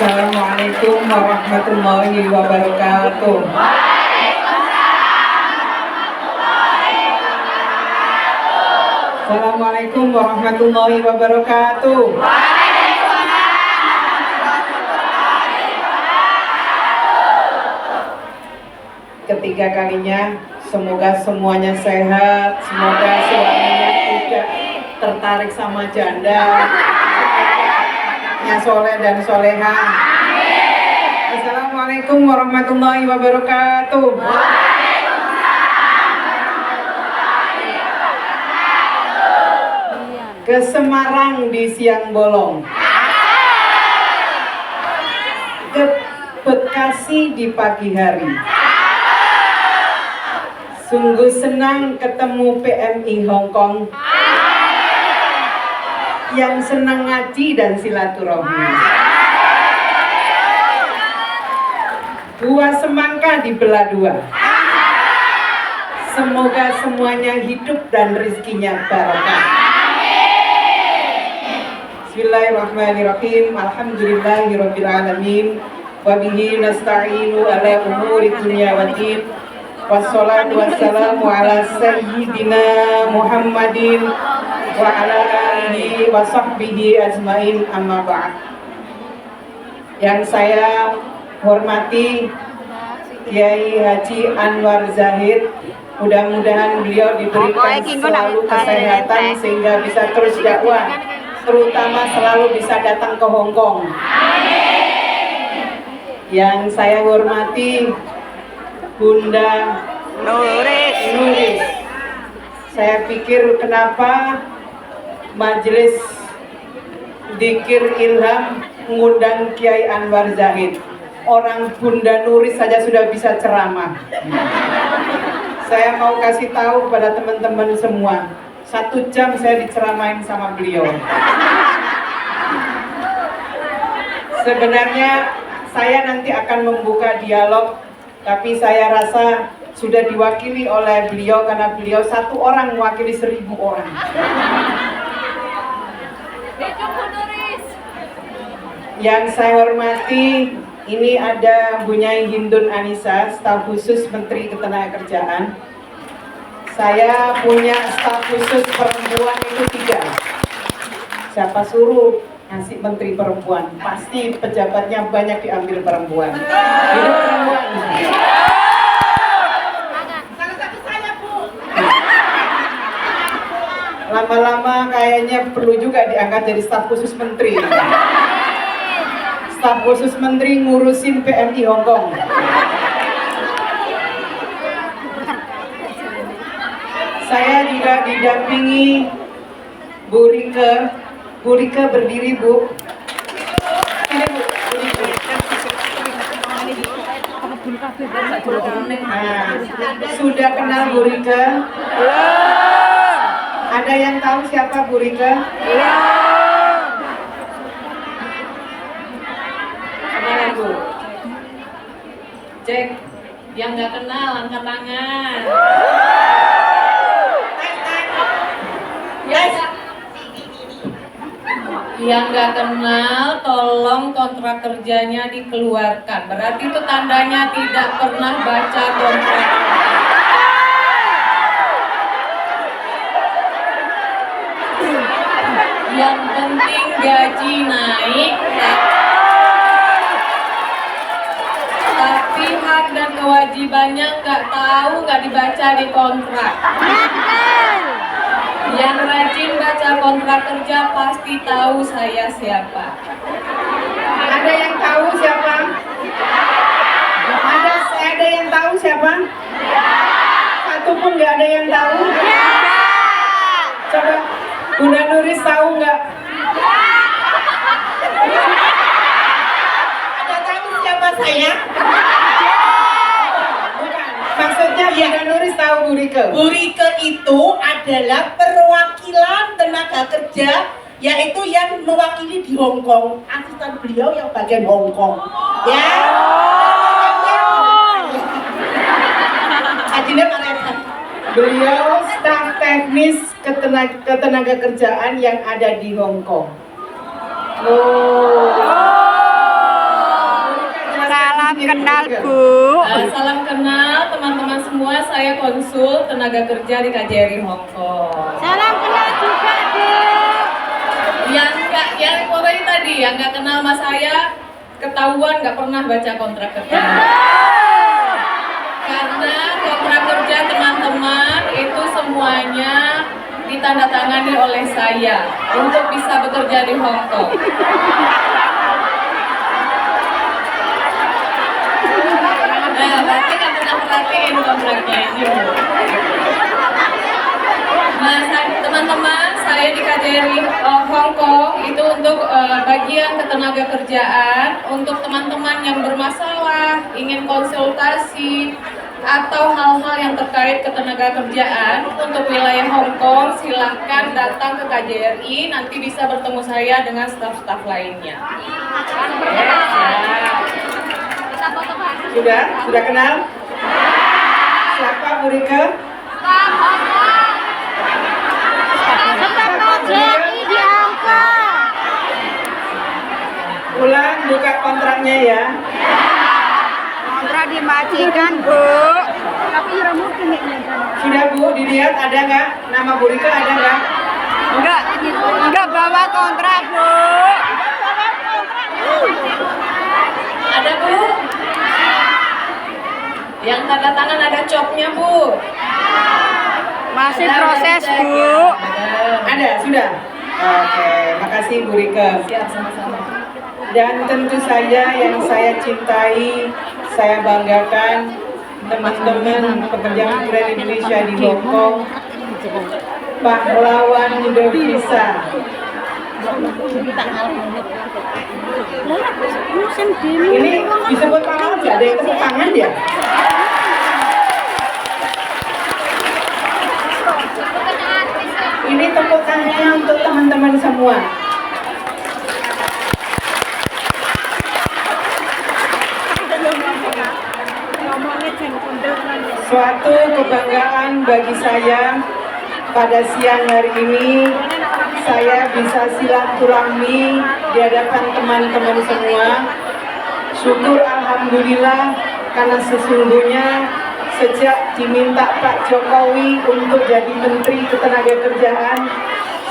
Assalamualaikum warahmatullahi wabarakatuh. Assalamualaikum warahmatullahi wabarakatuh. Ketiga kalinya, semoga semuanya sehat, semoga suaminya tidak tertarik sama janda, semoga soleh dan soleha. Assalamualaikum warahmatullahi wabarakatuh. Ke Semarang di siang bolong, ke Bekasi di pagi hari. Sungguh senang ketemu PMI Hong Kong yang senang ngaji dan silaturahmi. Buah semangka dibelah dua. Semoga semuanya hidup dan rezekinya barokah. Bismillahirrahmanirrahim. Alhamdulillahirabbil alamin. Wa bihi nasta'inu ala umuri dunya waddin. Wassalatu wassalamu ala sayyidina Muhammadin wa ala alihi wa sahbihi ajmain, amma ba'd. Yang saya hormati Kiai Haji Anwar Zahid, mudah-mudahan beliau diberikan selalu kesehatan sehingga bisa terus dakwah, terutama selalu bisa datang ke Hong Kong. Yang saya hormati Bunda Nuris. Saya pikir kenapa majelis Dzikir Ilham mengundang Kiai Anwar Zahid. Orang Bunda Nuris saja sudah bisa ceramah. Saya mau kasih tahu kepada teman-teman semua, 1 jam saya diceramain sama beliau. Sebenarnya saya nanti akan membuka dialog, tapi saya rasa sudah diwakili oleh beliau karena beliau 1 orang mewakili 1000 orang. Yang saya hormati, ini ada Bu Nyai Hindun Anissa, staf khusus Menteri Ketenagakerjaan. Saya punya staf khusus perempuan itu 3. Siapa suruh ngasih menteri perempuan? Pasti pejabatnya banyak diambil perempuan. Hidup perempuan. Lama-lama kayaknya perlu juga diangkat jadi staf khusus menteri. Staf khusus menteri ngurusin PMI Hong Kong. Saya juga didampingi Bu Rike. Bu Rike berdiri, Bu. Ini Bu, Nah, sudah kenal Bu Rike? Ada yang tahu siapa Bu Rike? Mana Bu? Cek. Yang nggak kenal angkat tangan. Yang nggak kenal, tolong kontrak kerjanya dikeluarkan. Berarti itu tandanya tidak pernah baca kontrak. Yang penting gaji naik, tapi hak dan kewajibannya nggak tahu, nggak dibaca di kontrak. Yang rajin baca kontrak kerja pasti tahu saya siapa. Ada yang tahu siapa? Ada yang tahu siapa? Satu pun nggak ada yang tahu. Coba Bunda Nuris tahu nggak? Ada tahu siapa saya? Maksudnya Bunda Nuris tahu Bu Rike? Bu Rike itu adalah perwakilan tenaga kerja, yaitu yang mewakili di Hong Kong. Asisten beliau yang bagian Hong Kong. Ya. Adine Pak. Beliau staf teknis ketenaga kerjaan yang ada di Hong Kong. kenal Bu. Salam kenal teman-teman semua, saya konsul tenaga kerja di KJRI Hong Kong. Salam kenal juga Bu. Yang pokoknya tadi yang nggak kenal sama saya ketahuan nggak pernah baca kontrak kerja. Karena kontrak kerja teman-teman itu semuanya ditandatangani oleh saya untuk bisa bekerja di Hong Kong. Nah, berarti kan pernah perhatiin kontraknya ini. Nah, teman-teman, saya di KJRI Hong Kong itu untuk bagian ketenaga kerjaan, untuk teman-teman yang bermasalah, ingin konsultasi, atau hal-hal yang terkait ketenaga kerjaan untuk wilayah Hong Kong, silahkan datang ke KJRI, nanti bisa bertemu saya dengan staf-staf lainnya. Sudah kenal? Siapa Bu Rike? KJRI di Hong Kong. Ulang buka kontraknya ya. Kontrak dimajikan Bu. Tapi ya mungkin Sudah Bu, dilihat ada nggak? Nama Bu Rike ada nggak? Enggak bawa kontrak Bu. Ada Bu? Yang tanda tangan ada copnya Bu? Masih proses Bu. Ada, sudah. Oke, makasih Bu Rike. Siap, sama-sama. Dan tentu saja yang saya cintai, saya banggakan teman-teman pekerja migran Indonesia di Hong Kong, pahlawan devisa. Ini disebut pahlawan nggak ada yang tepuk tangan ya? Ini tepuk tangannya untuk teman-teman semua. Suatu kebanggaan bagi saya pada siang hari ini saya bisa silaturahmi di hadapan teman-teman semua. Syukur alhamdulillah karena sesungguhnya sejak diminta Pak Jokowi untuk jadi Menteri Ketenagakerjaan,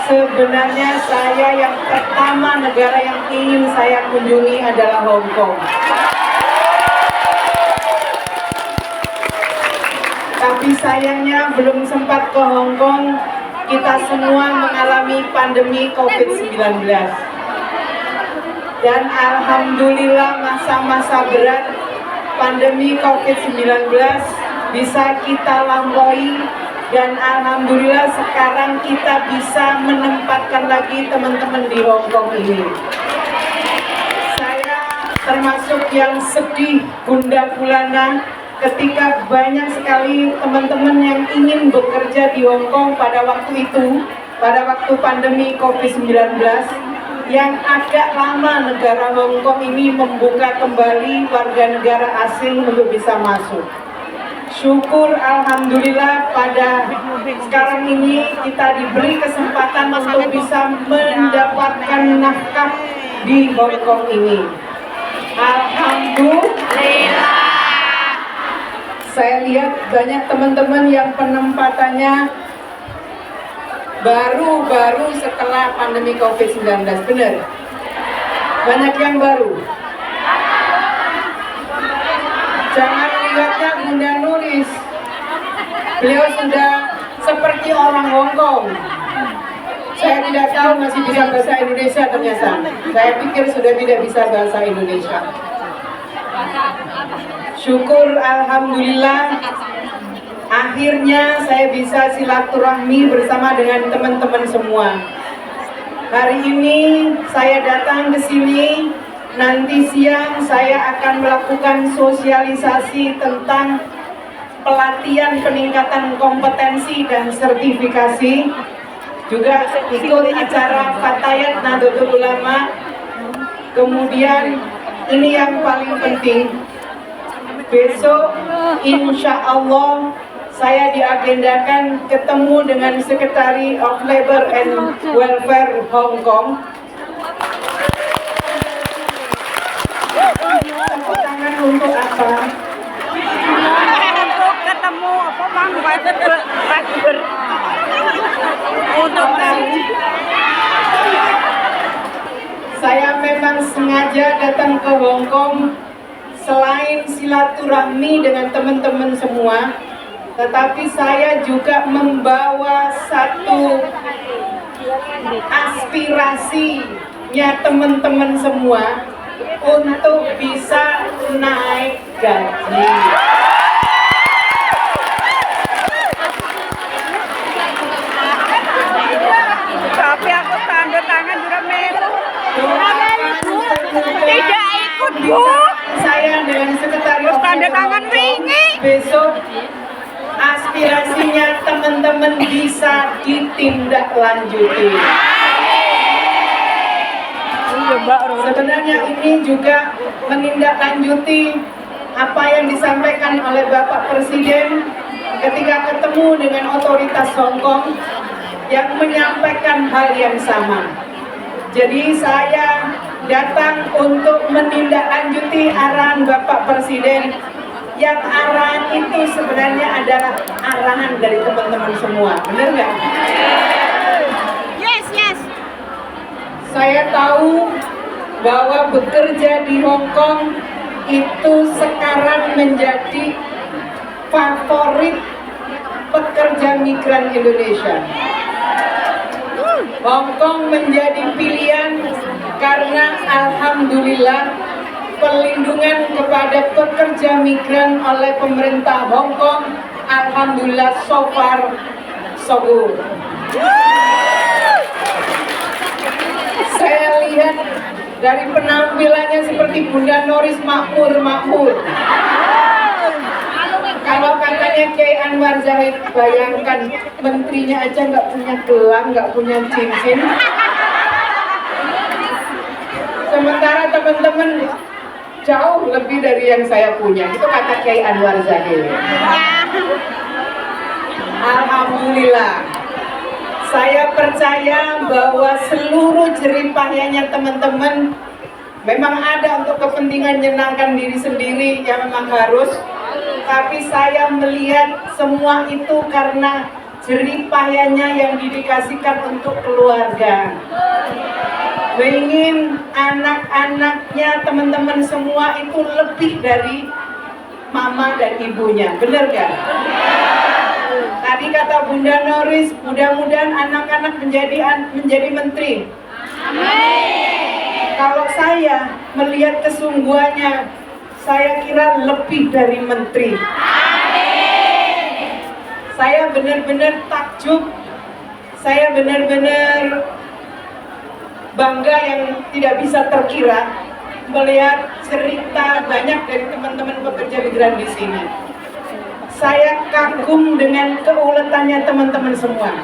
sebenarnya saya yang pertama negara yang ingin saya kunjungi adalah Hong Kong. Tapi sayangnya belum sempat ke Hong Kong, kita semua mengalami pandemi COVID-19. Dan alhamdulillah masa-masa berat pandemi COVID-19 bisa kita lampaui, dan alhamdulillah sekarang kita bisa menempatkan lagi teman-teman di Hong Kong ini. Saya termasuk yang sedih gundah gulana ketika banyak sekali teman-teman yang ingin bekerja di Hong Kong pada waktu itu, pada waktu pandemi COVID-19, yang agak lama negara Hong Kong ini membuka kembali warga negara asing untuk bisa masuk. Syukur alhamdulillah pada sekarang ini kita diberi kesempatan untuk bisa mendapatkan nafkah di Hong Kong ini. Alhamdulillah. Saya lihat banyak teman-teman yang penempatannya baru setelah pandemi COVID-19, benar? Banyak yang baru. Jangan lihatnya Bunda Nuris, beliau sudah seperti orang Hong Kong. Saya tidak tahu masih bisa bahasa Indonesia ternyata. Saya pikir sudah tidak bisa bahasa Indonesia. Syukur alhamdulillah akhirnya saya bisa silaturahmi bersama dengan teman-teman semua. Hari ini saya datang ke sini, nanti siang saya akan melakukan sosialisasi tentang pelatihan peningkatan kompetensi dan sertifikasi. Juga ikut acara Fatayat Nahdlatul Ulama. Kemudian ini yang paling penting, besok insya Allah saya diagendakan ketemu dengan Secretary of Labor and Welfare Hong Kong. Tepuk tangan untuk ke Hong Kong selain silaturahmi dengan teman-teman semua, tetapi saya juga membawa satu aspirasinya teman-teman semua untuk bisa naik gaji. Tapi aku tanda tangan juga melu. Tidak ikut, Bu. Saya dengan sekretaris Tanda tangan wingi. besok aspirasinya teman-teman bisa ditindaklanjuti. Sebenarnya ini juga menindaklanjuti apa yang disampaikan oleh Bapak Presiden ketika ketemu dengan otoritas Hong Kong yang menyampaikan hal yang sama. Jadi saya datang untuk menindaklanjuti arahan Bapak Presiden, yang arahan itu sebenarnya adalah arahan dari teman-teman semua. Benar nggak? Yes, yes. Saya tahu bahwa bekerja di Hong Kong itu sekarang menjadi favorit pekerja migran Indonesia. Hong Kong menjadi pilihan karena alhamdulillah perlindungan kepada pekerja migran oleh pemerintah Hong Kong alhamdulillah so far so good. Saya lihat dari penampilannya seperti Bunda Noris makmur. Kalau katanya Kiai Anwar Zahid, bayangkan menterinya aja nggak punya gelang, nggak punya cincin. Sementara teman-teman jauh lebih dari yang saya punya. Itu kata Kiai Anwar Zahid. Alhamdulillah. Saya percaya bahwa seluruh jeripayanya teman-teman memang ada untuk kepentingan menyenangkan diri sendiri, yang memang harus. Tapi saya melihat semua itu karena jeripayanya yang didedikasikan untuk keluarga. Ingin anak-anaknya teman-teman semua itu lebih dari mama dan ibunya, benar gak? Tadi kata Bunda Noris, mudah-mudahan anak-anak menjadi menteri. Amin. Kalau saya melihat kesungguhannya, saya kira lebih dari menteri. Amin. Saya benar-benar takjub, saya benar-benar bangga yang tidak bisa terkira melihat cerita banyak dari teman-teman pekerja migran di sini. Saya kagum dengan keuletannya teman-teman semua.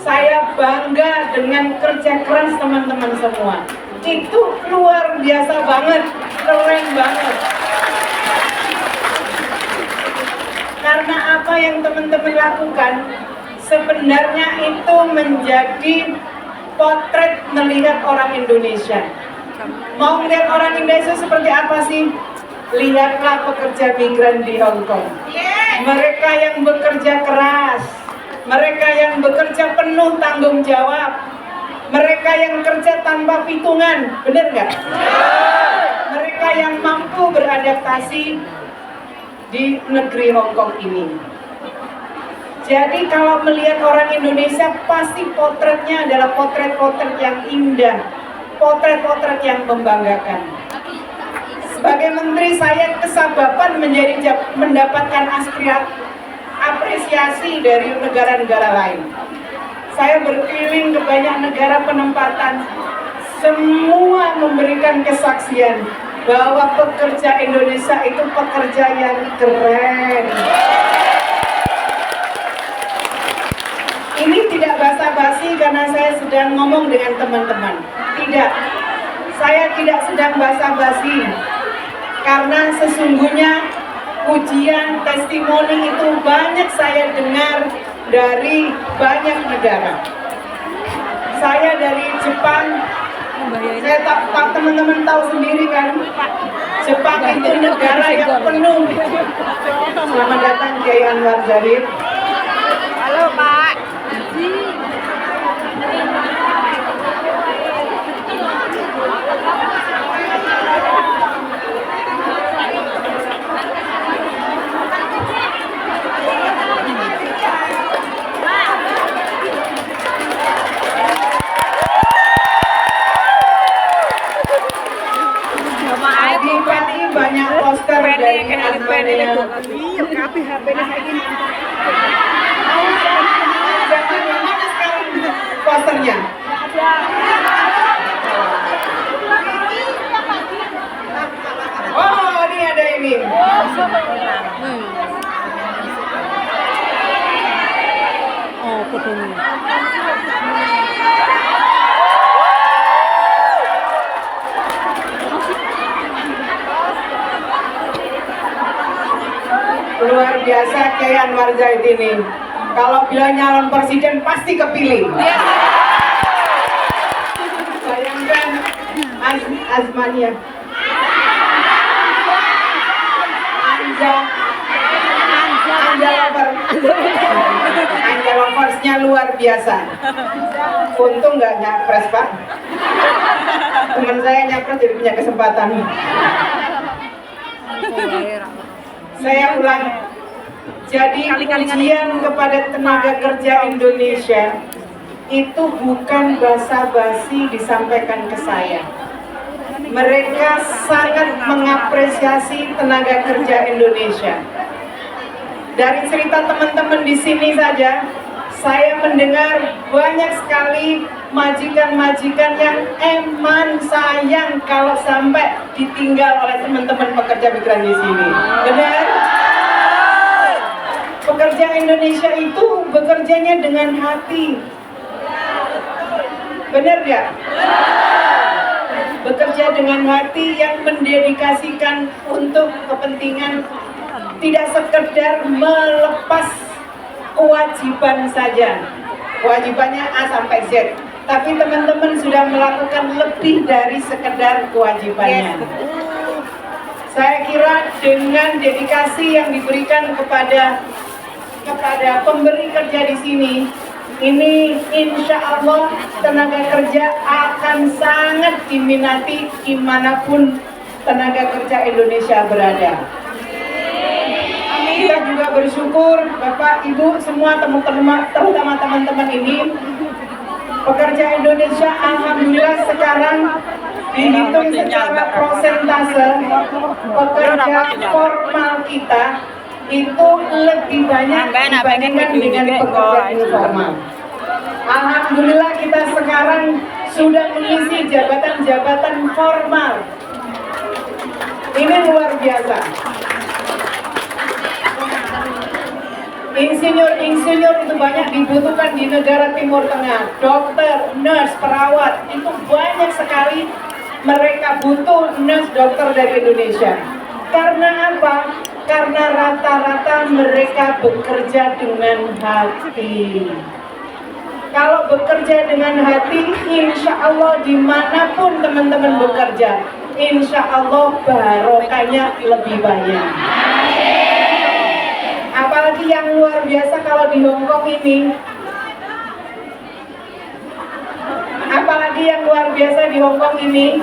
Saya bangga dengan kerja keras teman-teman semua. Itu luar biasa banget, keren banget. Karena apa yang teman-teman lakukan sebenarnya itu menjadi potret melihat orang Indonesia. Mau melihat orang Indonesia seperti apa sih? Lihatlah pekerja migran di Hong Kong. Mereka yang bekerja keras, mereka yang bekerja penuh tanggung jawab, mereka yang kerja tanpa hitungan, benar nggak? Mereka yang mampu beradaptasi di negeri Hong Kong ini. Jadi kalau melihat orang Indonesia, pasti potretnya adalah potret-potret yang indah, potret-potret yang membanggakan. Sebagai menteri, saya kesababan mendapatkan apresiasi dari negara-negara lain. Saya berkeliling ke banyak negara penempatan, semua memberikan kesaksian bahwa pekerja Indonesia itu pekerja yang keren. Ini tidak basa-basi karena saya sedang ngomong dengan teman-teman. Tidak, saya tidak sedang basa-basi. Karena sesungguhnya pujian, testimoni itu banyak saya dengar dari banyak negara. Saya dari Jepang, saya tak teman-teman tahu sendiri kan, Jepang itu negara yang penuh. Selamat datang Kiai Anwar Zahid. Halo Pak. Di PNI banyak poster dari Azmania. Iya, tapi HP-nya saya gini. Zaman yang mana sekarang posternya? Oh, ini ada ini. Oh, fotonya. Luar biasa Kiai Anwar Zaid ini. Kalau bilang nyalon presiden pasti kepilih. Bayangkan Azmania. Anja loversnya luar biasa. Untung nggak nyapres Pak. Teman saya nyapres jadi punya kesempatan. Saya ulang. Jadi ujian kepada tenaga kerja Indonesia itu bukan basa-basi disampaikan ke saya. Mereka sangat mengapresiasi tenaga kerja Indonesia. Dari cerita teman-teman di sini saja, saya mendengar banyak sekali majikan-majikan yang eman sayang kalau sampai ditinggal oleh teman-teman pekerja migran di sini. Benar? Pekerja Indonesia itu bekerjanya dengan hati. Benar nggak? Bekerja dengan hati yang mendedikasikan untuk kepentingan, tidak sekedar melepas kewajiban saja. Kewajibannya A sampai Z. Tapi teman-teman sudah melakukan lebih dari sekedar kewajibannya. Saya kira dengan dedikasi yang diberikan kepada pemberi kerja di sini, ini insya Allah tenaga kerja akan sangat diminati dimanapun tenaga kerja Indonesia berada. Kita juga bersyukur Bapak, Ibu, semua teman-teman, terutama teman-teman ini, pekerja Indonesia alhamdulillah sekarang dihitung secara prosentase pekerja formal kita itu lebih banyak dibandingkan dengan pekerja informal. Alhamdulillah kita sekarang sudah mengisi jabatan-jabatan formal. Ini luar biasa. Insinyur itu banyak dibutuhkan di negara Timur Tengah. Dokter, nurse, perawat, itu banyak sekali mereka butuh nurse dokter dari Indonesia. Karena apa? Karena rata-rata mereka bekerja dengan hati. Kalau bekerja dengan hati, insya Allah dimanapun teman-teman bekerja, insya Allah barokahnya lebih banyak. Apalagi yang luar biasa kalau di Hongkong ini,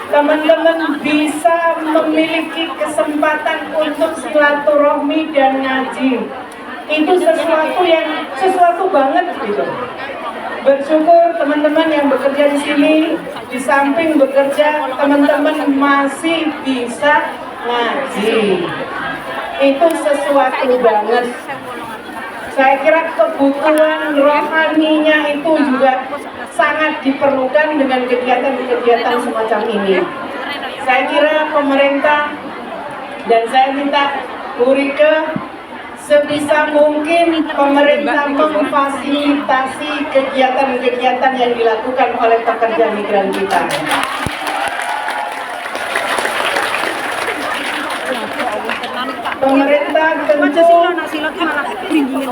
teman-teman bisa memiliki kesempatan untuk silaturahmi dan ngaji. Itu sesuatu banget gitu. Bersyukur teman-teman yang bekerja di sini, di samping bekerja, teman-teman masih bisa ngaji. Itu sesuatu banget. Saya kira kebutuhan rohaninya itu juga sangat diperlukan dengan kegiatan-kegiatan semacam ini. Saya kira pemerintah dan saya minta Urike sebisa mungkin pemerintah memfasilitasi kegiatan-kegiatan yang dilakukan oleh pekerja migran kita. Pemerintah tentu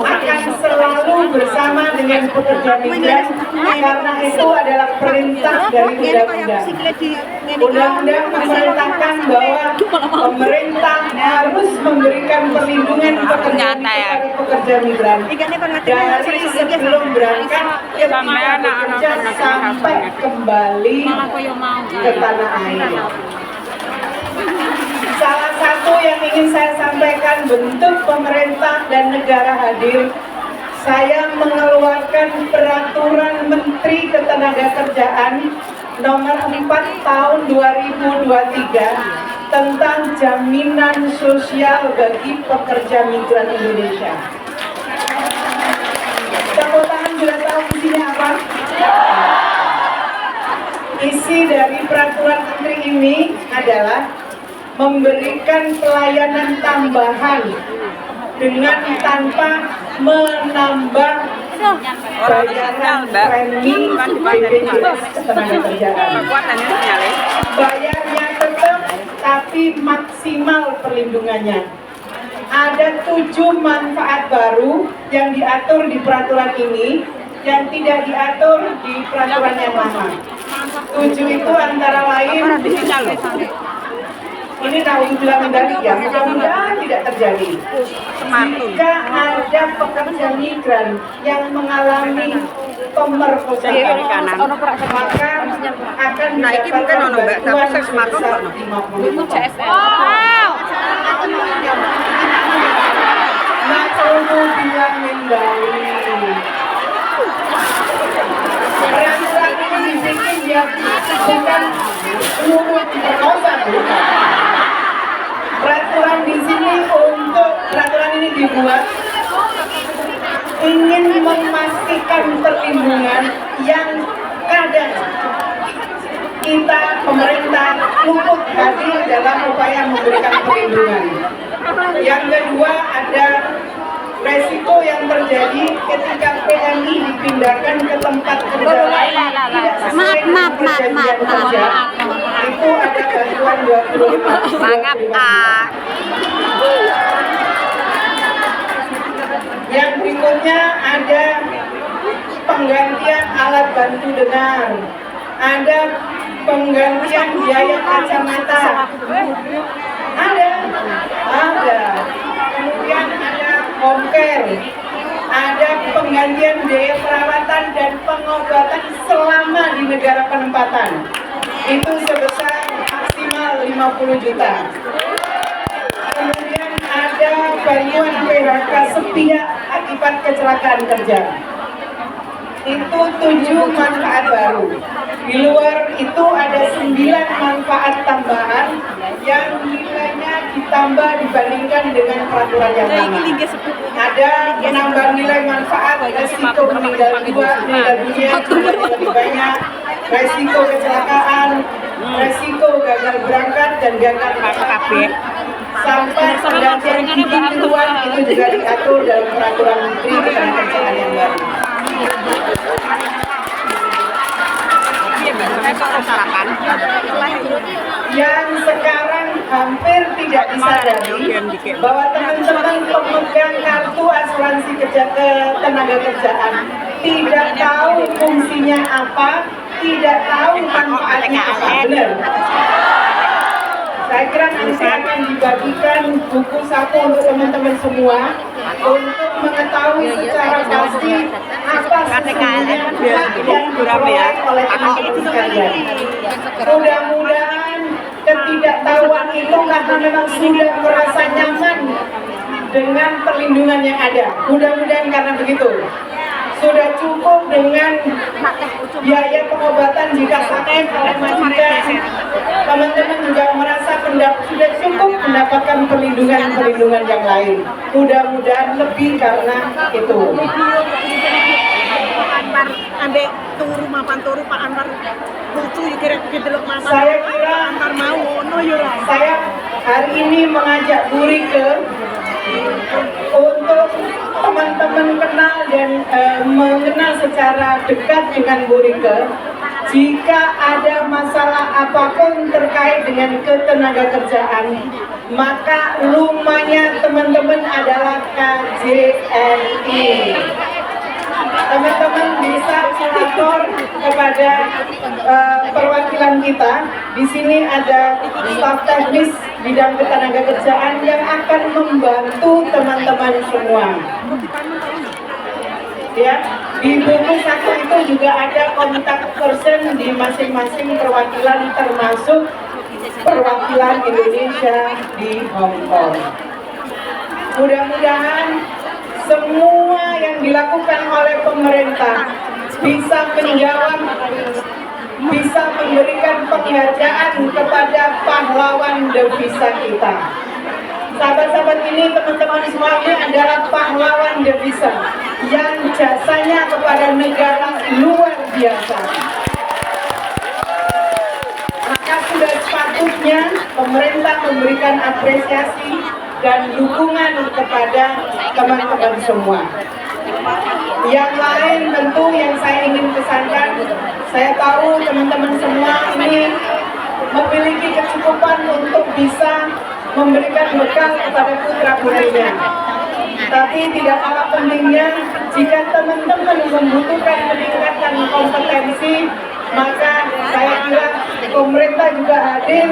akan selalu bersama dengan pekerja migran karena itu adalah perintah dari undang-undang. Undang-undang memerintahkan bahwa pemerintah harus memberikan perlindungan kepada pekerja migran dari sebelum berangkat ketika bekerja sampai kembali ke tanah air. Salah satu yang ingin saya sampaikan, bentuk pemerintah dan negara hadir, saya mengeluarkan peraturan Menteri Ketenagakerjaan nomor 4 tahun 2023 tentang jaminan sosial bagi pekerja migran Indonesia. Tepuk tangan sudah tahu isinya apa? Isi dari peraturan menteri ini adalah memberikan pelayanan tambahan dengan tanpa menambah bayaran premi BPJS Ketenagakerjaan. Bayarnya tetap, tapi maksimal perlindungannya. Ada 7 manfaat baru yang diatur di peraturan ini yang tidak diatur di peraturan yang lama. 7 itu antara lain, ini naudzubillah min dzalik ya, mudah-mudahan tidak terjadi. Jika ada pekerja migran yang mengalami pemerkosaan, maka akan mendapatkan bantuan sebesar 50 juta. Naudzubillah min dzalik. Peraturan ini dibikin ya bukan untuk diperkosa, bukan. Peraturan di sini peraturan ini dibuat ingin memastikan perlindungan yang kadang kita pemerintah luput hadir dalam upaya memberikan perlindungan. Yang kedua, ada resiko yang terjadi ketika PMI dipindahkan ke tempat kerja lain tidak sesuai dengan perjanjian kerja. Itu ada bantuan 25. Yang berikutnya ada penggantian alat bantu dengar, ada penggantian biaya kacamata, ada. Kemudian ada home care, ada penggantian biaya perawatan dan pengobatan selama di negara penempatan. Itu sebesar maksimal 50 juta. Kemudian ada bantuan PHK sepihak akibat kecelakaan kerja. Itu 7 manfaat baru. Di luar itu ada 9 manfaat tambahan yang nilainya ditambah dibandingkan dengan peraturan yang lama. Ada menambah nilai manfaat, resiko meninggal dunia jumlahnya lebih banyak, resiko kecelakaan, resiko gagal berangkat dan gagal PKP, sampai penggantian gigi tiruan itu juga diatur dalam peraturan menteri ketenagakerjaan yang baru. Yang sekarang hampir tidak disadari bahwa teman-teman pemegang kartu asuransi ketenagakerjaan tidak tahu fungsinya apa, tidak tahu manfaatnya apa. Benar. Saya kira nanti akan dibagikan buku saku untuk teman-teman semua untuk mengetahui secara pasti apa sesungguhnya hak yang diperoleh oleh teman-teman sekalian. Mudah-mudahan ketidaktahuan itu karena memang sudah merasa nyaman dengan perlindungan yang ada. Mudah-mudahan karena begitu. Sudah cukup dengan biaya pengobatan jika sakit oleh majikan. Teman-teman juga merasa sudah cukup mendapatkan perlindungan yang lain. Mudah-mudahan lebih karena itu. Ambek turu mapan turu Pak Anwar lucu kira-kira mapan. Saya kira saya hari ini mengajak Bu Rike untuk teman-teman kenal dan mengenal secara dekat dengan Bu Rike. Jika ada masalah apapun terkait dengan ketenagakerjaan, maka rumahnya teman-teman adalah KJRI. Teman-teman bisa lapor kepada perwakilan kita. Di sini ada staf teknis bidang ketenagakerjaan yang akan membantu teman-teman semua. Ya, di buku saku itu juga ada kontak person di masing-masing perwakilan, termasuk perwakilan Indonesia di Hong Kong. Mudah-mudahan semua yang dilakukan oleh pemerintah bisa menjawab bisa memberikan penghargaan kepada pahlawan devisa kita. Sahabat-sahabat ini, teman-teman semua, ini adalah pahlawan devisa yang jasanya kepada negara luar biasa. Maka sudah sepatutnya pemerintah memberikan apresiasi dan dukungan kepada teman-teman semua. Yang lain tentu yang saya ingin pesankan, saya tahu teman-teman semua ini memiliki kecukupan untuk bisa memberikan bekal kepada putra-putrinya. Tapi tidak kalah pentingnya, jika teman-teman membutuhkan meningkatkan kompetensi, maka saya kira pemerintah juga hadir.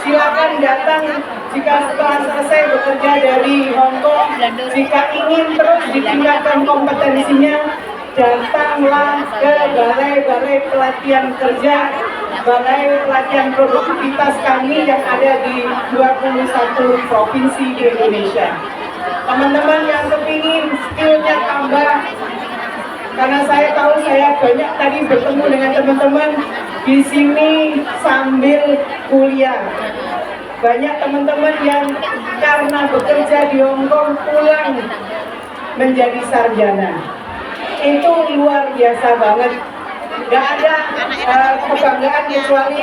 Silakan datang jika setelah selesai bekerja dari Hong Kong. Jika ingin terus ditingkatkan kompetensinya, datanglah ke balai-balai pelatihan kerja, balai pelatihan produktivitas kami yang ada di 21 provinsi di Indonesia. Teman-teman yang kepingin skillnya tambah, karena saya tahu saya banyak tadi bertemu dengan teman-teman di sini sambil kuliah. Banyak teman-teman yang karena bekerja di Hong Kong pulang menjadi sarjana. Itu luar biasa banget. Gak ada kebanggaan kecuali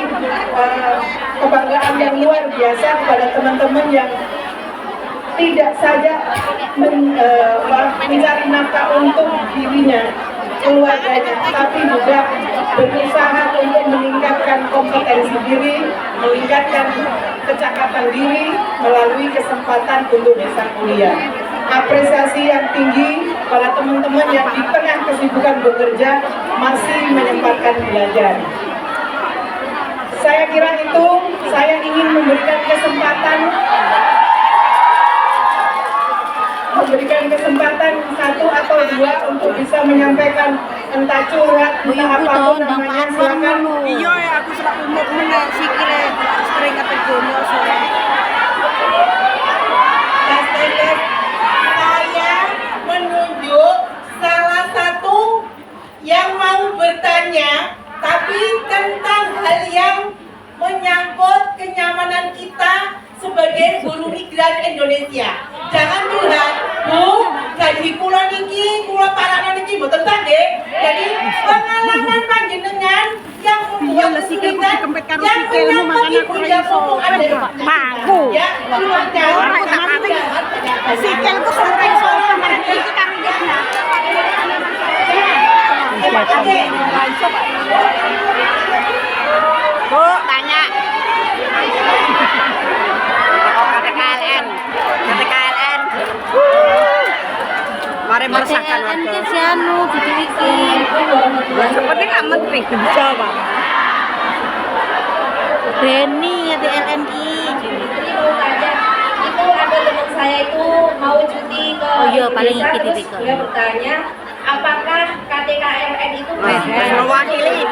kebanggaan yang luar biasa kepada teman-teman yang tidak saja mencari nafkah untuk dirinya, keluarganya, tapi juga berusaha untuk meningkatkan kompetensi diri, meningkatkan kecakapan diri melalui kesempatan untuk bisa kuliah. Apresiasi yang tinggi pada teman-teman yang di tengah kesibukan bekerja masih menyempatkan belajar. Saya kira itu, saya ingin memberikan kesempatan satu atau dua untuk bisa menyampaikan entah curhat, entah apapun namanya, silakan. Iya, aku sudah umur meneh sikile sering ketegono sore. Saya menunjuk salah satu yang mau bertanya, tapi tentang hal yang menyangkut kenyamanan kita sebagai buruh migran Indonesia. Jangan bilang, Bu, gaji kula niki, kula parakno niki mboten nggih. Jadi pengalaman panjenengan yang membuat kesulitan yang menyangkut ibu yang ngomong ada Bangku. ya, keluarga. Sikilku sampai sore kemarin iki karo dia. Terima kasih. Bu, tanya. KTKLN. Mari meresahkan warga. Sianu iki. Seperti Kak Menteri Jawa. Beni ya di LNI. Ini mau tanya, itu ada teman saya itu mau cuti ke paling Indonesia, ikut terus itu. dia bertanya, apakah KTKLN itu mewakili.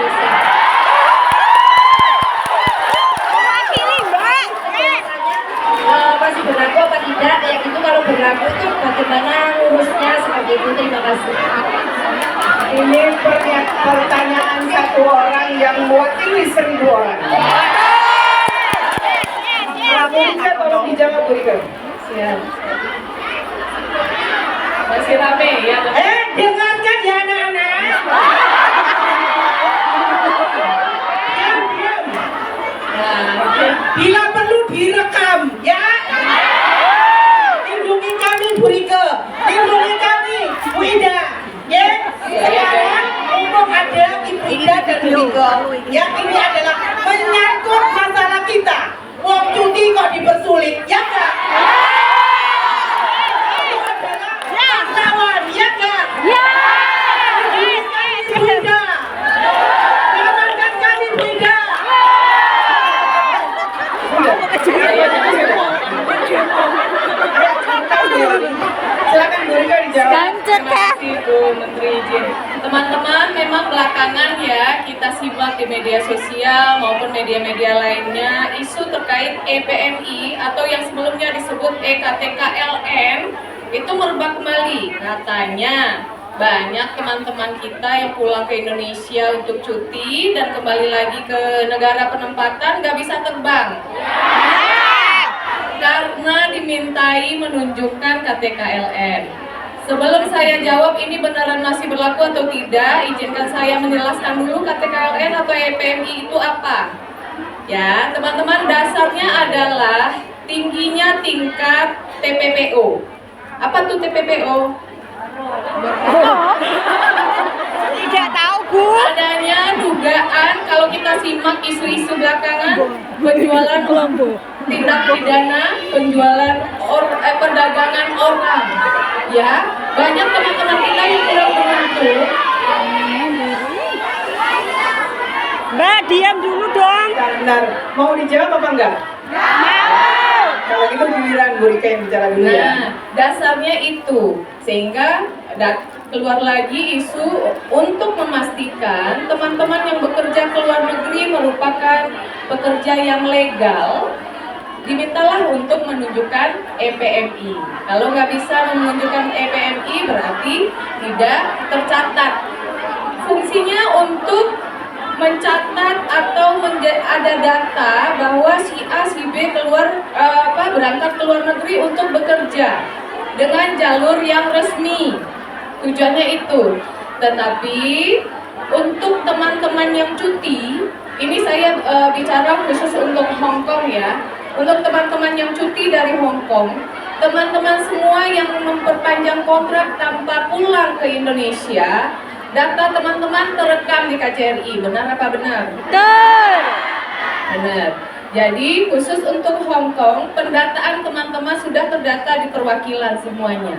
masih berlaku apa tidak? Yang itu kalau berlaku itu bagaimana ngurusnya seperti itu? Terima kasih. Ini pertanyaan satu orang yang mewakili 1000 orang. Bisa tolong dijawab berikan. Siap. Masih rame ya? Dengarkan ya anak-anak. Diam. Bila perlu direkam, ya. Lindungi kami, Bu Rike. Lindungi kami, Bu Ida. Ya. Sekarang mumpung ada Ibu Ida dan Bu Rike. Ya, ini adalah menyangkut masalah kita. Wong cuti kok dipersulit, ya enggak? Itu adalah pahlawan, ya enggak? Ya. Lindungi kami, Bu Ida. Selamatkan kami, Bu Ida. Silakan Bu Rika dijawab. Lanjut, Terima kasih Bu Menteri izin. Teman-teman, memang belakangan ya kita simak di media sosial maupun media-media lainnya isu terkait EPMI atau yang sebelumnya disebut EKTKLN itu merebak kembali. Katanya banyak teman-teman kita yang pulang ke Indonesia untuk cuti dan kembali lagi ke negara penempatan nggak bisa terbang. Karena dimintai menunjukkan KTKLN. Sebelum saya jawab ini beneran masih berlaku atau tidak, izinkan saya menjelaskan dulu KTKLN atau EPMI itu apa. Ya, teman-teman, dasarnya adalah tingginya tingkat TPPO. Apa tuh TPPO? Tidak tahu, Bu. Adanya dugaan kalau kita simak isu-isu belakangan penjualan tindak pidana penjualan perdagangan orang, ya banyak teman-teman kita yang kurang beruntung. Mbak, diam dulu dong. Benar. Mau dijawab apa enggak? Kalau gitu giliran Bu Rika yang bicara dulu ya. Nah, dasarnya itu sehingga keluar lagi isu untuk memastikan teman-teman yang bekerja ke luar negeri merupakan pekerja yang legal, dimintalah untuk menunjukkan EPMI. Kalau nggak bisa menunjukkan EPMI berarti tidak tercatat. Fungsinya untuk mencatat atau ada data bahwa si A, si B berangkat ke luar negeri untuk bekerja dengan jalur yang resmi. Tujuannya itu. Tetapi untuk teman-teman yang cuti, ini saya bicara khusus untuk Hong Kong ya. Untuk teman-teman yang cuti dari Hong Kong, teman-teman semua yang memperpanjang kontrak tanpa pulang ke Indonesia, data teman-teman terekam di KJRI. Benar apa benar? Betul. Benar. Jadi khusus untuk Hong Kong, pendataan teman-teman sudah terdata di perwakilan semuanya.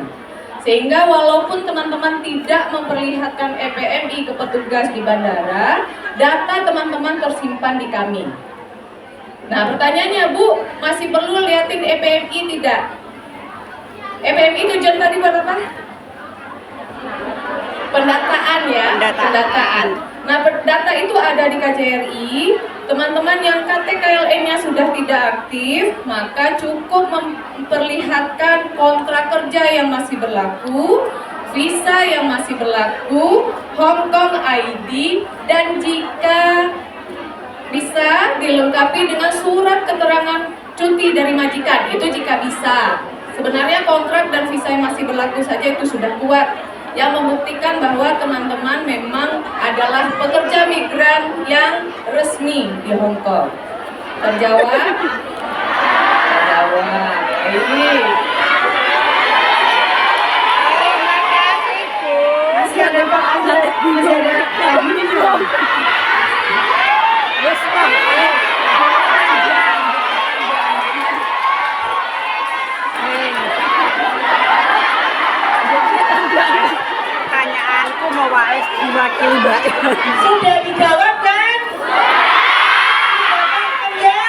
Sehingga walaupun teman-teman tidak memperlihatkan EPMI ke petugas di bandara, data teman-teman tersimpan di kami. Nah pertanyaannya, Bu, masih perlu liatin EPMI tidak? EPMI tujuan tadi buat apa? Pendataan ya, pendataan. Nah, data itu ada di KJRI. Teman-teman yang KTKLN-nya sudah tidak aktif, maka cukup memperlihatkan kontrak kerja yang masih berlaku, visa yang masih berlaku, Hong Kong ID, dan jika bisa dilengkapi dengan surat keterangan cuti dari majikan. Itu jika bisa. Sebenarnya kontrak dan visa yang masih berlaku saja itu sudah kuat, yang membuktikan bahwa teman-teman memang adalah pekerja migran yang resmi di Hong Kong. Terjawab? Terjawab. Ini. Masih ada Pak Azhar, masih ada lagi belum? Yes, Pak. Pertanyaanku mau waes diwakil Mbak. Sudah dijawab kan? Ya?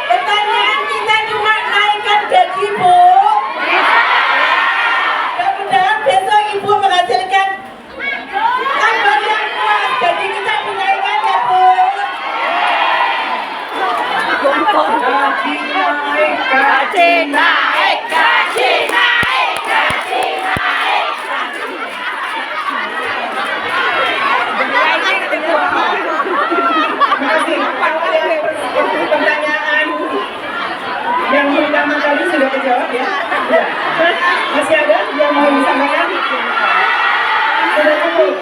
Pertanyaan kita cuma naikkan gaji, Bu. Mudah-mudahan besok Ibu menghasilkan kabar yang puas. Gaji kita dinaikkan ya, Bu. Gaji naik, gaji naik. Masih ada pertanyaan yang pertama tadi sudah terjawab ya? Ya. Masih ada yang mau disampaikan? Sudah cukup?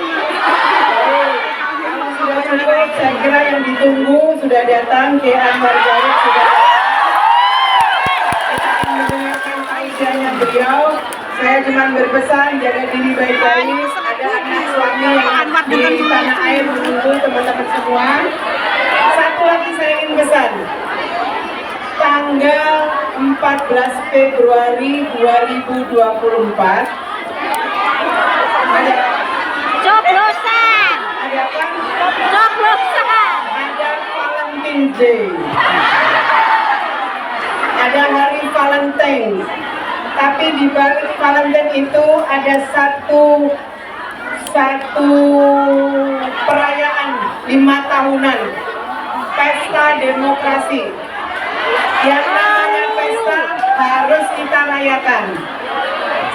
Kalau sudah cukup, saya kira yang ditunggu sudah datang, Ki Anwar Garut sudah kita akan mendengarkan faedahnya beliau. Saya cuma berpesan jaga diri baik-baik. Ada anak suami yang di tanah air menunggu teman-teman semua. Satu lagi saya ingin pesan. Tanggal 14 Februari 2024 ada Coblosan. ada apa? Coblosan. Ada Valentine Day. Ada hari Valentine. Tapi di balik Valentine itu ada satu perayaan 5 tahunan, pesta demokrasi. Yang namanya pesta harus kita rayakan.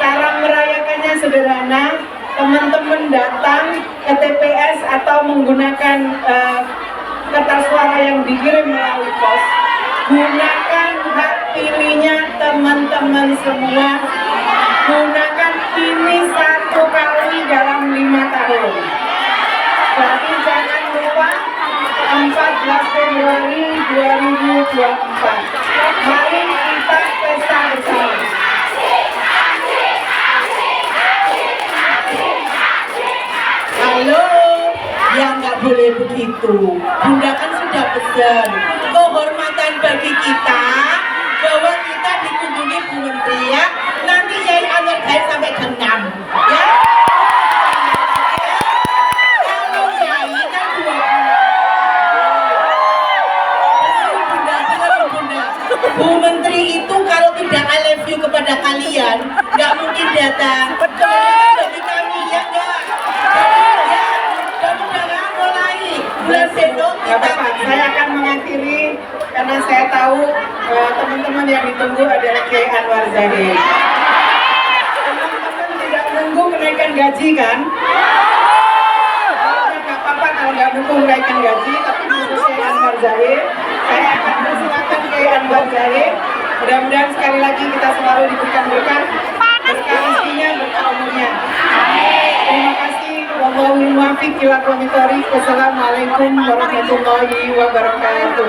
Cara merayakannya sederhana, teman-teman datang ke TPS atau menggunakan kertas suara yang dikirim melalui pos. Gunakan hak pilihnya teman-teman semua. Gunakan ini 1 kali dalam 5 tahun. Jadi jangan lupa 14 Februari 2024. Mari kita pesta bersama. Halo, ya nggak boleh begitu. Bunda kan sudah pesan. Kehormatan bagi kita bahwa kita dikunjungi Bu Menteri ya. Nanti Yai Anwar Zahid sampai jam 6 ya. Kalau Yai kan 2 bulan. Bunda. Bu Menteri itu kalau tidak I love you kepada kalian, nggak mungkin datang. Betul. Bagi kami ya nggak. Bulan besok Gak apa-apa, saya akan mengakhiri karena saya tahu teman-teman yang ditunggu adalah Kiai Anwar Zahid. Teman-teman tidak menunggu kenaikan gaji kan? Gak apa-apa kalau nggak menunggu kenaikan gaji, tapi menunggu Kiai Anwar Zahid. Saya akan persilakan Kiai Anwar Zahid. Mudah-mudahan sekali lagi kita selalu diberikan berkah, berkah rezekinya, berkah umurnya. Terima kasih. Wallahul muwaffiq ila aqwamit thoriq. Wassalamualaikum warahmatullahi wabarakatuh.